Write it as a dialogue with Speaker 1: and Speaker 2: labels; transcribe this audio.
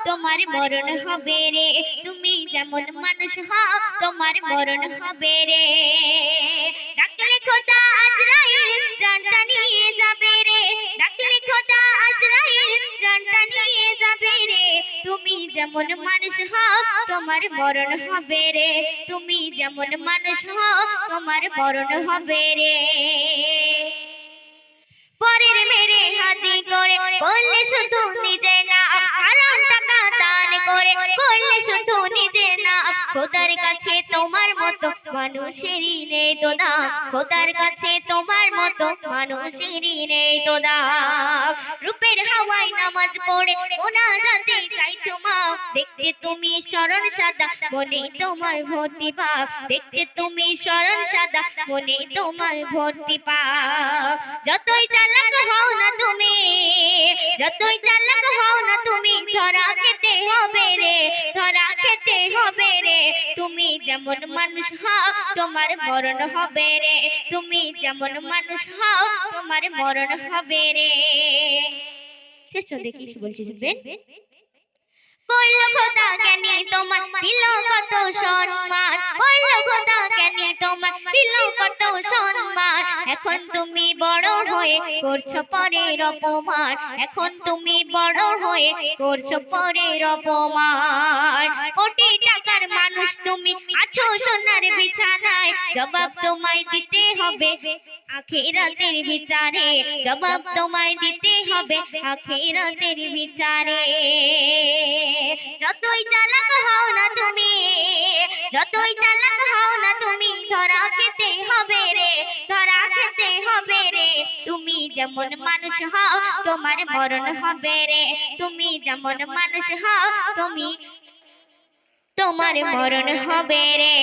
Speaker 1: তোমার মরণ হবে রে। তুমি যেমন মানুষ হও তোমার মরণ হবে রে। ডাকলে খোদা আজরাইল জানটা নিয়ে যাবে রে। ডাকলে খোদা আজরাইল জানটা নিয়ে যাবে রে। তুমি যেমন মানুষ হও তোমার মরণ হবে রে। তুমি যেমন মানুষ হও তোমার মরণ হবে রে। পরের মেরে হাজি করে করলে শুধু নিজে না, হারাম টাকা দান করে করলে শুধু নিজে না। খোদার কাছে তোমার মতো মানুষেরই নেই তো দাম। খোদার কাছে তোমার মতো মানুষেরই নেই তো দাম। রূপের হাওয়ায় নামাজ পড়ে মোনাজাতে চাইছো মা। দেখতে তুমি শরণ সাদা মনে তোমার ভর্তি পাপ। দেখতে তুমি শরণ সাদা মনে তোমার ভর্তি পাপ। যতই চালাক হও না তুমি, যতই চালাক হও না তুমি, ধরা খেতে হবে রে, ধরা খেতে হবে রে। তুমি যেমন মানুষ হও তোমার মরণ হবে রে। তুমি যেমন মানুষ হও তোমার মরণ হবে রে। শেষ দেখি কি বলছি শুনবেন। কইল খোদা জ্ঞানী তোমার দিল কত সম্মান। কইল খোদা জ্ঞানী তোমার দিল কত সম্মান। এখন তুমি বড় হয়ে করছো পরের অপমান। এখন তুমি বড় হয়ে করছো পরের অপমান। কোটি টাকার মানুষ তুমি আছো সোনার বিছানায়। জবাব তোমায় দিতে হবে আখিরাতের বিচারে। জবাব তোমায় দিতে হবে আখিরাতের বিচারে। যতই চালাক হও না তুমি, যতই চালাক হও না তুমি, ধরা খেতে হবে রে, ধরা খেতে হবে রে। তুমি যেমন মানুষ হও তোমার মরণ হবে রে। তুমি যেমন মানুষ হও তুমি তোমার মরণ হবে রে।